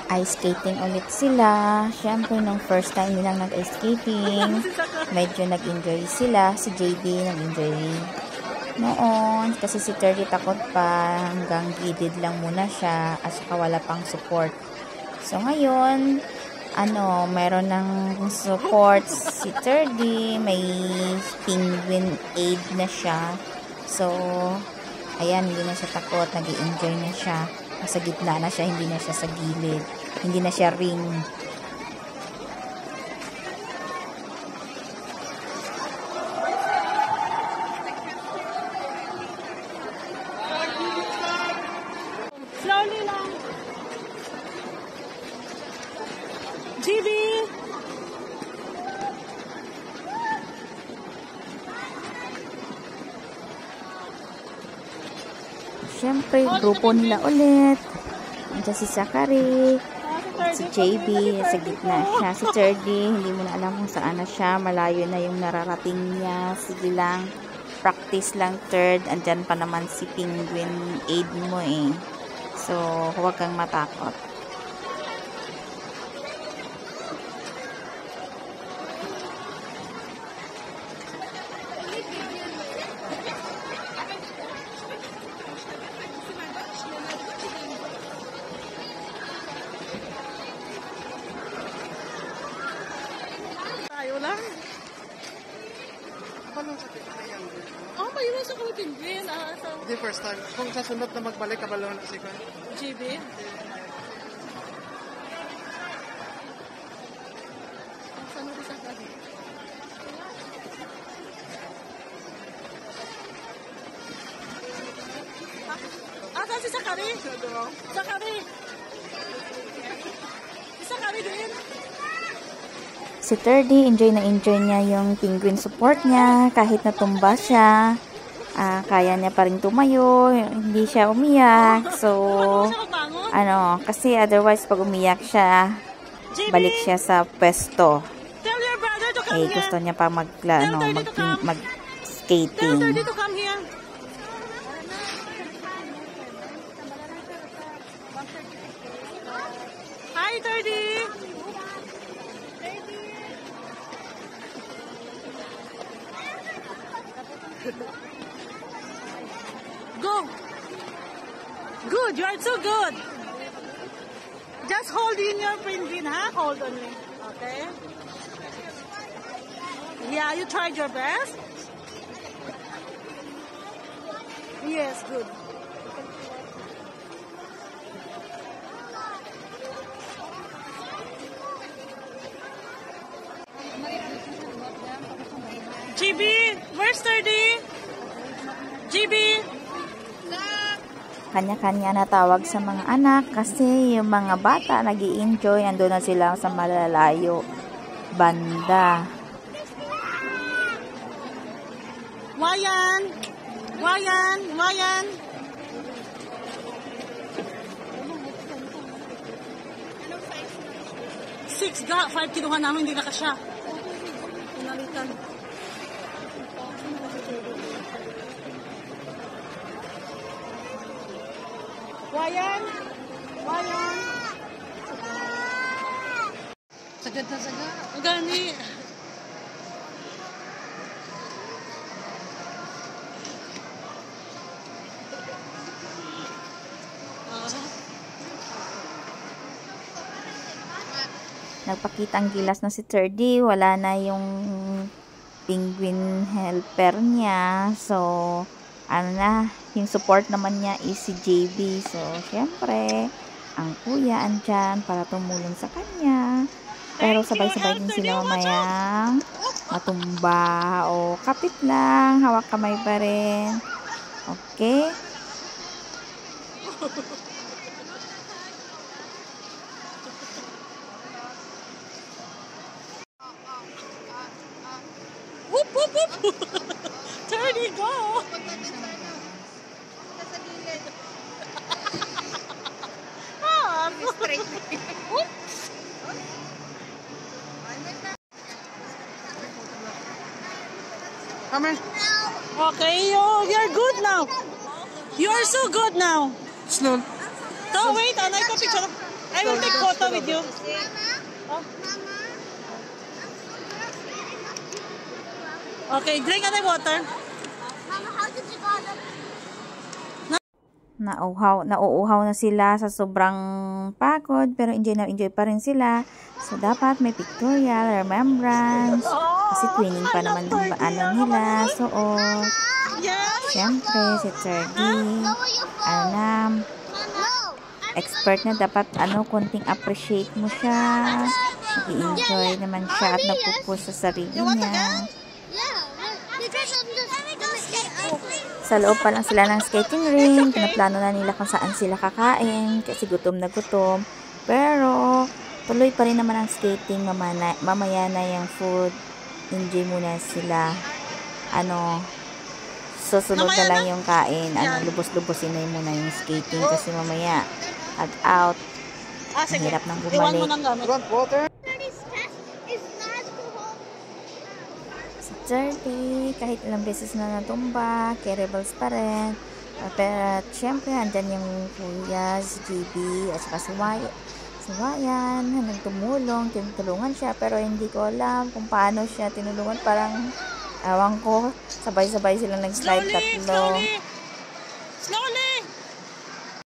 Ice skating ulit sila. Siyempre, nung first time nilang nag-ice skating, medyo nag-enjoy sila. Si JB nag-enjoy noon. Kasi si 30 takot pa. Hanggang gilid lang muna siya. At saka wala pang support. So, ngayon, meron ng support si 30. May penguin aid na siya. So, ayan, hindi na siya takot. Nag-enjoy na siya. Nasa gitna na siya, hindi na siya sa gilid. Hindi na siya ring. Slowly lang. GB! Siyempre, grupo nila ulit. Nandiyan si Zachary, si JB, sa gitna siya. Si 30, hindi mo na alam kung saan na siya. Malayo na yung nararating niya. Sige lang, practice lang third. Andyan pa naman si penguin aid mo eh. So, huwag kang matakot. Lang. Mayroon sa kami penguin. Hindi, first time. Kung sa sunod na magbalik, kabalo na si GB. Saan mo sa kami? Saan si Zachary? Zachary! Si Zachary din. Si 30, enjoy na enjoy niya yung penguin support niya. Kahit natumba siya, kaya niya pa rin tumayo. Hindi siya umiyak. So, kasi otherwise pag umiyak siya, balik siya sa pwesto. Gusto niya pa mag-skating. Hi, 30! Go! Good, you are so good. Just hold in your penguin, huh? Hold on me. Okay? Yeah, you tried your best? Yes, good. GB, where's 30? GB! Kanya-kanya na tawag sa mga anak kasi yung mga bata nag-i-enjoy. Ando na sila sa malalayo banda. Wayan! Wayan! Wayan! Six ga, 5 kinuha namin, hindi na kasya. Pinalitan. Wayan! Wayan! Sagad na sagad. Gani. Nagpakitang gilas na si 30. Wala na yung penguin helper niya. So, yung support naman niya is si JB. So, syempre, ang kuya andyan para tumulong sa kanya. Pero sabay-sabay din sila mamayang matumba. O, kapit lang. Hawak kamay pa rin. Okay? Whoop, whoop, whoop! 30, go! Oops! Come here. Okay, you're good now. You're so good now. Slow. To? Oh, wait. Anay ko picture. I will take photo with you. Oh. Okay, drink another water. Mama, how did you got up? Nauuhaw na sila sa sobrang pagod, pero enjoy na enjoy pa rin sila. So, dapat may pictorial, remembrance. Kasi twinning pa naman yung ano nila. So, Yes. syempre, si Terdy, expert na dapat, konting appreciate mo siya. Nag-i-enjoy naman siya at nagpupush sa sarili niya. Yeah, because I'm just gonna skate. Sa loob pa lang sila ng skating ring, pinaplano na nila kung saan sila kakain kasi gutom na gutom. Pero, tuloy pa rin naman ang skating, mamaya na yung food. Enjoy muna sila. Susunod na lang yung kain. Lubos-lubosin na muna yung skating kasi mamaya, out. Ang Sige. hirap nang Iwan mo bumalik. ng gamit. You want water? This test is not to hold. Sa 30, kahit ilang beses na natumba, carryballs pa rin. Pero, syempre, andyan yung kuya, si JB, at saka si Wayan, nagtumulong, tinutulungan siya, pero hindi ko alam kung paano siya tinulungan. Parang, awan ko, sabay-sabay silang nag-slide tatlo. Slowly.